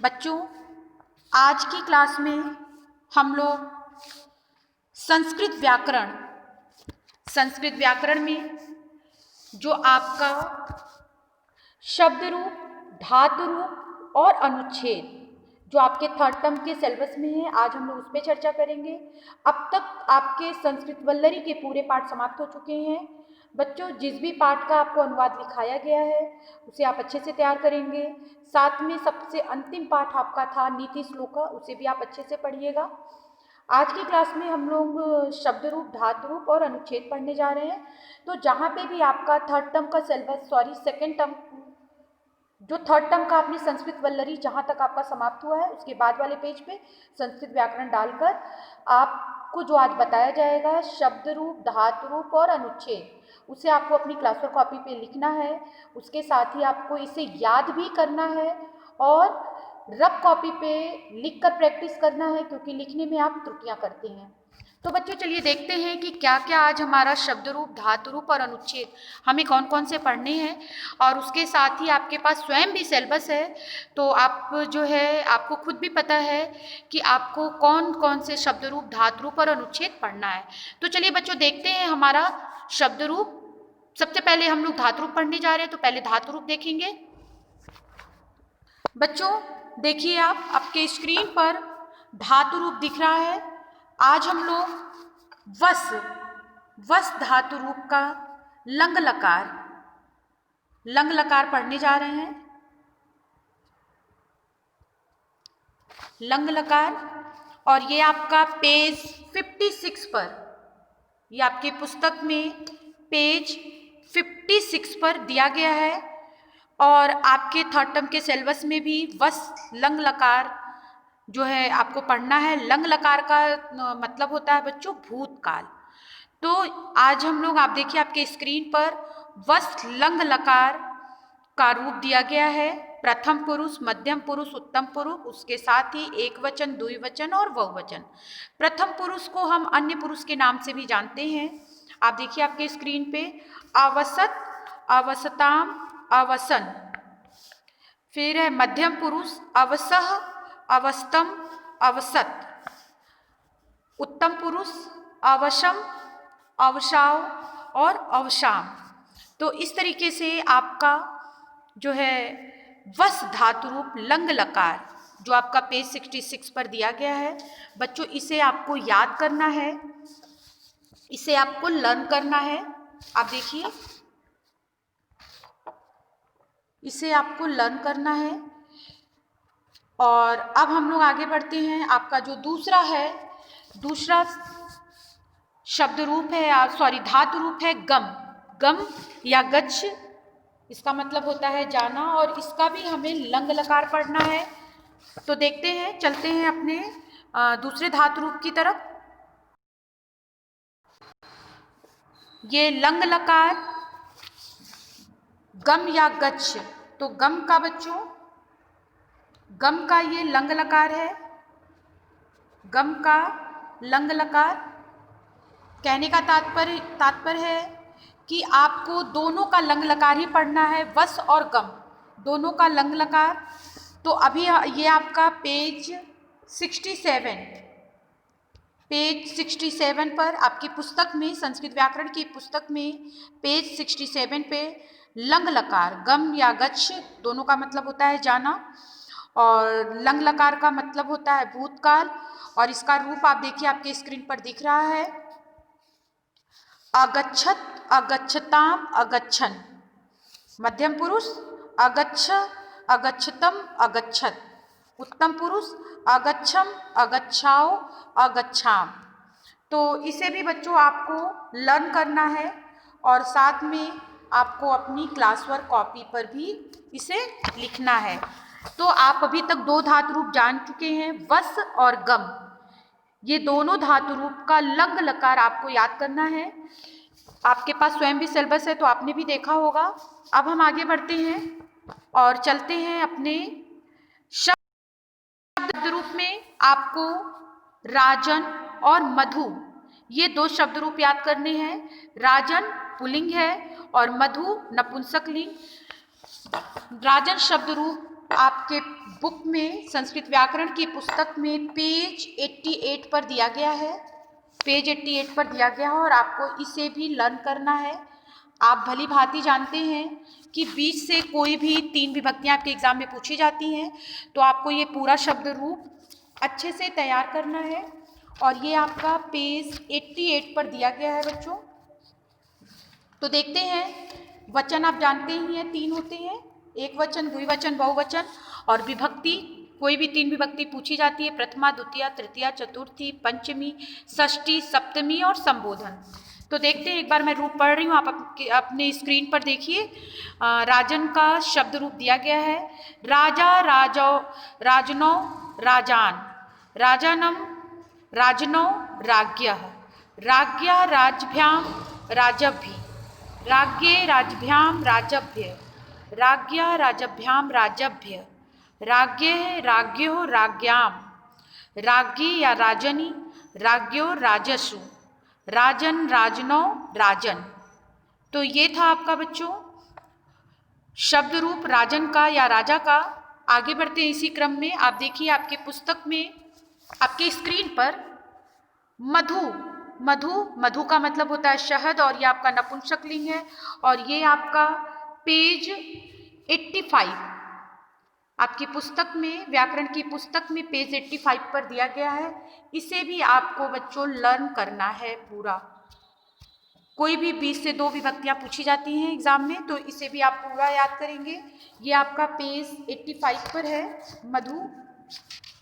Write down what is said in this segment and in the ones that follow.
बच्चों, आज की क्लास में हम लोग संस्कृत व्याकरण में जो आपका शब्द रूप, धातु रूप और अनुच्छेद जो आपके थर्ड टर्म के सिलेबस में है, आज हम लोग उस पर चर्चा करेंगे। अब तक आपके संस्कृत वल्लरी के पूरे पाठ समाप्त हो चुके हैं। बच्चों, जिस भी पाठ का आपको अनुवाद लिखाया गया है उसे आप अच्छे से तैयार करेंगे। साथ में सबसे अंतिम पाठ आपका था नीति श्लोक, उसे भी आप अच्छे से पढ़िएगा। आज की क्लास में हम लोग शब्द रूप, धातु रूप और अनुच्छेद पढ़ने जा रहे हैं। तो जहाँ पे भी आपका थर्ड टर्म का सिलेबस, सेकेंड टर्म, जो थर्ड टर्म का अपनी संस्कृत वल्लरी जहाँ तक आपका समाप्त हुआ है, उसके बाद वाले पेज पे संस्कृत व्याकरण डालकर आपको जो आज बताया जाएगा शब्द रूप, धातु रूप और अनुच्छेद, उसे आपको अपनी क्लासवर्क कॉपी पे लिखना है। उसके साथ ही आपको इसे याद भी करना है और रफ कॉपी पे लिखकर प्रैक्टिस करना है, क्योंकि लिखने में आप त्रुटियां करते हैं। तो बच्चों, चलिए देखते हैं कि क्या क्या आज हमारा शब्द रूप, धातु रूप और अनुच्छेद हमें कौन कौन से पढ़ने हैं। और उसके साथ ही आपके पास स्वयं भी सिलेबस है, तो आप जो है आपको खुद भी पता है कि आपको कौन कौन से शब्द रूप, धातु रूप और अनुच्छेद पढ़ना है। तो चलिए बच्चों, देखते हैं हमारा शब्द रूप। सबसे पहले हम लोग धातु रूप पढ़ने जा रहे हैं, तो पहले धातु रूप देखेंगे। बच्चों देखिए, आप आपके स्क्रीन पर धातु रूप दिख रहा है। आज हम लोग वस धातु रूप का लंग लकार पढ़ने जा रहे हैं। लंग लकार, और ये आपका पेज 56 पर, ये आपकी पुस्तक में पेज 56 पर दिया गया है। और आपके थर्ड टर्म के सिलेबस में भी वस लंग लकार जो है आपको पढ़ना है। लंग लकार का मतलब होता है बच्चों भूतकाल। तो आज हम लोग, आप देखिए आपके स्क्रीन पर वस लंग लकार का रूप दिया गया है। प्रथम पुरुष, मध्यम पुरुष, उत्तम पुरुष, उसके साथ ही एक वचन, द्विवचन और बहुवचन। प्रथम पुरुष को हम अन्य पुरुष के नाम से भी जानते हैं। आप देखिए आपके स्क्रीन पे अवसत, अवसताम, अवसन। फिर है मध्यम पुरुष अवसह, अवस्तम, अवसत। उत्तम पुरुष अवशम, अवसाव और अवशाम। तो इस तरीके से आपका जो है वस धातु रूप लंग लकार जो आपका पेज 66 पर दिया गया है, बच्चों इसे आपको याद करना है, इसे आपको लर्न करना है। आप देखिए, इसे आपको लर्न करना है। और अब हम लोग आगे बढ़ते हैं। आपका जो दूसरा शब्द रूप है, धातु रूप है गम या गच्छ। इसका मतलब होता है जाना, और इसका भी हमें लंग लकार पढ़ना है। तो देखते हैं, चलते हैं अपने दूसरे धातु रूप की तरफ। ये लंग लकार गम या गच्छ, तो गम का बच्चों, गम का ये लंग लकार है। गम का लंग लकार कहने का तात्पर्य है कि आपको दोनों का लंग लकार ही पढ़ना है, वस और गम दोनों का लंग लकार। तो अभी ये आपका पेज 67 पर आपकी पुस्तक में, संस्कृत व्याकरण की पुस्तक में पेज 67 पे लंग लकार गम या गच्छ दोनों का मतलब होता है जाना, और लंग लकार का मतलब होता है भूतकाल। और इसका रूप आप देखिए आपके स्क्रीन पर दिख रहा है, अगच्छत, अगच्छताम, अगच्छन। मध्यम पुरुष अगच्छ, अगच्छतम, अगच्छत। उत्तम पुरुष अगच्छम, अगच्छाओ, अगच्छाम। तो इसे भी बच्चों आपको लर्न करना है, और साथ में आपको अपनी क्लास वर्क कॉपी पर भी इसे लिखना है। तो आप अभी तक दो धातु रूप जान चुके हैं, वस और गम। ये दोनों धातु रूप का लंग लकार आपको याद करना है। आपके पास स्वयं भी सिलेबस है, तो आपने भी देखा होगा। अब हम आगे बढ़ते हैं और चलते हैं अपने शब्द रूप में। आपको राजन और मधु, ये दो शब्द रूप याद करने हैं। राजन पुल्लिंग है और मधु नपुंसकलिंग। राजन शब्द रूप आपका आपके बुक में संस्कृत व्याकरण की पुस्तक में पेज 88 पर दिया गया है, पेज 88 पर दिया गया है और आपको इसे भी लर्न करना है। आप भली भांति जानते हैं कि बीच से कोई भी 3 विभक्तियां आपके एग्जाम में पूछी जाती हैं, तो आपको ये पूरा शब्द रूप अच्छे से तैयार करना है और ये आपका पेज 88 पर दिया गया है बच्चों। तो देखते हैं, वचन आप जानते ही हैं 3 होते हैं, एक वचन, द्विवचन, बहुवचन और विभक्ति। कोई भी 3 विभक्ति पूछी जाती है, प्रथमा, द्वितीया, तृतीया, चतुर्थी, पंचमी, षष्ठी, सप्तमी और संबोधन। तो देखते हैं, एक बार मैं रूप पढ़ रही हूँ, आप अपने स्क्रीन पर देखिए। राजन का शब्द रूप दिया गया है, राजा, राजौ, राजनौ, राजान, राजानम, राजनौ, राज्ञः, राज्ञः, राज्ञभ्यां, राजभ्य, राज्ञे, राज्ञभ्यां, राजभ्य, राज्ञः, राज्ञभ्यां, राजभ्य, राज्ञे, राज्ञो, राज्ञां, राज्ञी या राजनी, राज्ञो, राजसु, राजन, राजनौ, राजन। तो ये था आपका बच्चों शब्द रूप राजन का या राजा का। आगे बढ़ते हैं इसी क्रम में। आप देखिए आपके पुस्तक में, आपके स्क्रीन पर मधु, मधु, मधु का मतलब होता है शहद और ये आपका नपुंसकलिंग है और ये आपका पेज 85 आपकी पुस्तक में, व्याकरण की पुस्तक में पेज 85 पर दिया गया है। इसे भी आपको बच्चों लर्न करना है पूरा। कोई भी 20 से 2 विभक्तियां पूछी जाती हैं एग्जाम में, तो इसे भी आप पूरा याद करेंगे। ये आपका पेज 85 पर है मधु,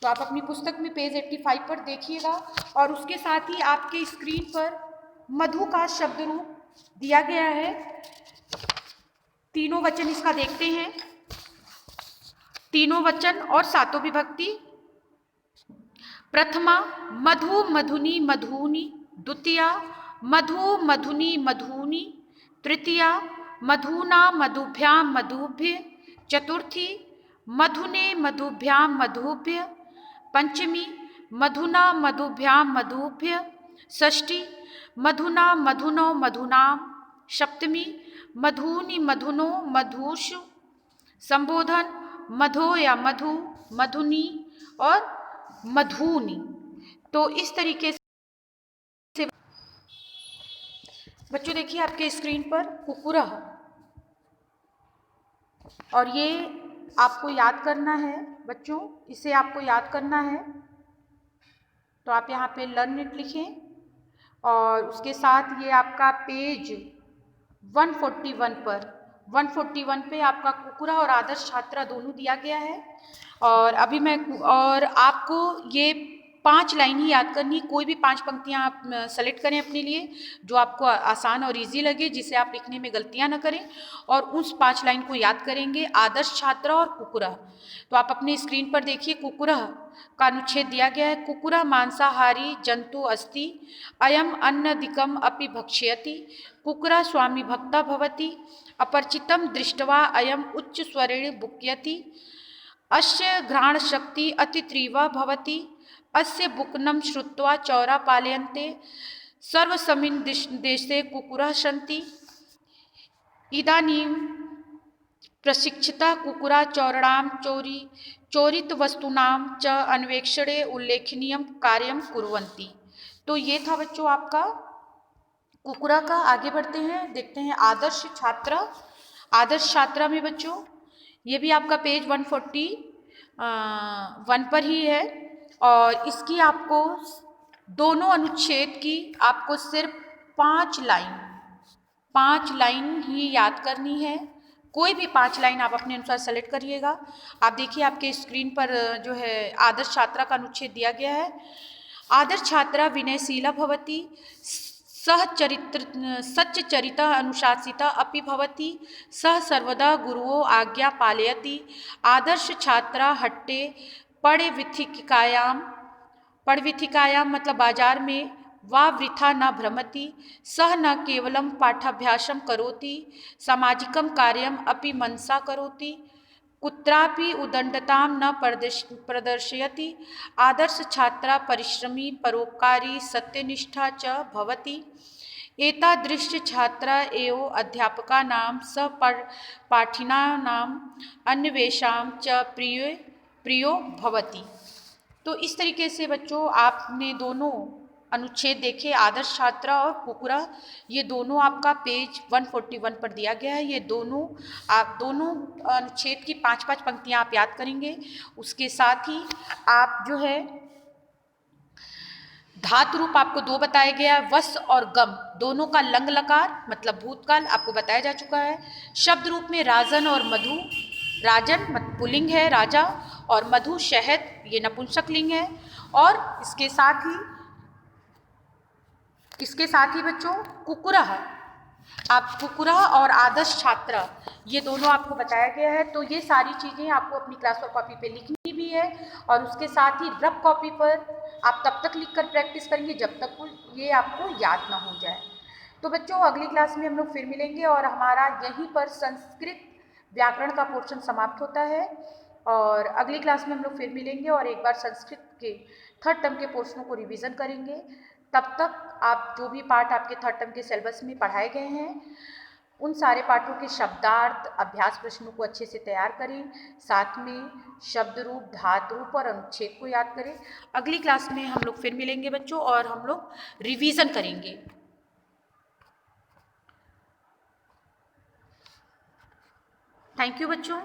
तो आप अपनी पुस्तक में पेज 85 पर देखिएगा और उसके साथ ही आपके स्क्रीन पर मधु का शब्द रूप दिया गया है। तीनों वचन इसका देखते हैं, तीनों वचन और सातों विभक्ति। प्रथमा मधु, मधुनी, मधुनी, द्वितीया मधु, मधुनी, मधुनी, तृतीया मधुना, मधुभ्यां, मधुभ्य, चतुर्थी मधुने, मधुभ्यां, मधुभ्य, पंचमी मधुना, मधुभ्यां, मधुभ्य, षष्ठी मधुना, मधुनो, मधुनाम, सप्तमी मधुनि, मधुनो, मधुषु, संबोधन मधो या मधु, मधुनी और मधुनी। तो इस तरीके से बच्चों देखिए आपके स्क्रीन पर कुकुरह, और ये आपको याद करना है बच्चों, इसे आपको याद करना है। तो आप यहाँ पे लर्न इट लिखें और उसके साथ ये आपका पेज 141 पर, 141 पे आपका कुकुरा और आदर्श छात्रा दोनों दिया गया है। और अभी मैं, और आपको ये 5 लाइन ही याद करनी, कोई भी 5 पंक्तियां आप सेलेक्ट करें अपने लिए जो आपको आसान और इजी लगे, जिसे आप लिखने में गलतियां ना करें, और उस 5 लाइन को याद करेंगे, आदर्श छात्रा और कुकुरा। तो आप अपने स्क्रीन पर देखिए, कुकुरा का अनुच्छेद दिया गया है, कुकुरा मांसाहारी जंतु अस्ति, अयम अन्नदिकम अपि भक्ष्यति, कुकुरा स्वामी भक्ता भवति, अपरिचितम दृष्ट्वा अयम उच्च स्वरेण बुक्यति, अस्य घ्राण शक्ति अति तीव्रा भवति, अस्य बुक्नं श्रुत्वा चौरा पालयन्ते, सर्वस्मिन् देशे कुकुराः सन्ति, इदानीं प्रशिक्षिता कुकुरा चौराणां चोरितवस्तूनां च अन्वेषणे उल्लेखनीयं कार्यं कुर्वन्ति। तो ये था बच्चों आपका कुकुरा का। आगे बढ़ते हैं, देखते हैं आदर्श छात्रा। आदर्श छात्रा में बच्चों ये भी आपका पेज 141 पर ही है और इसकी आपको दोनों अनुच्छेद की आपको सिर्फ 5 लाइन ही याद करनी है। कोई भी 5 लाइन आप अपने अनुसार सेलेक्ट करिएगा। आप देखिए आपके स्क्रीन पर जो है आदर्श छात्रा का अनुच्छेद दिया गया है। आदर्श छात्रा विनयशीला भवति, सच्चरिता अनुशासिता अपि भवति, सः सर्वदा गुरुओ आज्ञा पालयति, आदर्श छात्रा हट्टे पढ़विथिकायां मतलब बाजार में, वा वृथा न भ्रमति, सः न केवलं पाठाभ्यासं करोति, सामाजिकं कार्यम् अपि मनसा करोति, कुत्रापि उदंडतां न प्रदर्शयति, आदर्श छात्रा परिश्रमी, परोपकारी, सत्यनिष्ठा च भवति, एतादृश छात्रा एवं अध्यापका नाम पाठिनानाम अन्वेषाम च प्रियो भवति। तो इस तरीके से बच्चों आपने दोनों अनुच्छेद देखे, आदर्श छात्रा और कुकुरा, ये दोनों आपका पेज 141 पर दिया गया है। ये दोनों आप दोनों अनुच्छेद की 5-5 पंक्तियां आप याद करेंगे। उसके साथ ही आप जो है धातु रूप आपको दो बताया गया है, वस और गम दोनों का लंग लकार मतलब भूतकाल आपको बताया जा चुका है। शब्द रूप में राजन और मधु, राजन पुल्लिंग है राजा, और मधु शहद ये नपुंसक लिंग है। और इसके साथ ही बच्चों कुकुरा, आप कुकुरा और आदर्श छात्रा ये दोनों आपको बताया गया है। तो ये सारी चीज़ें आपको अपनी क्लास वर्क कॉपी पे लिखनी भी है, और उसके साथ ही रफ कॉपी पर आप तब तक लिखकर प्रैक्टिस करेंगे जब तक ये आपको याद ना हो जाए। तो बच्चों अगली क्लास में हम लोग फिर मिलेंगे, और हमारा यहीं पर संस्कृत व्याकरण का पोर्शन समाप्त होता है। और अगली क्लास में हम लोग फिर मिलेंगे और एक बार संस्कृत के थर्ड टर्म के पोर्शनों को रिवीजन करेंगे। तब तक आप जो भी पाठ आपके थर्ड टर्म के सिलेबस में पढ़ाए गए हैं उन सारे पाठों के शब्दार्थ अभ्यास प्रश्नों को अच्छे से तैयार करें, साथ में शब्द रूप, धातु रूप और अनुच्छेद को याद करें। अगली क्लास में हम लोग फिर मिलेंगे बच्चों, और हम लोग रिवीजन करेंगे। थैंक यू बच्चों।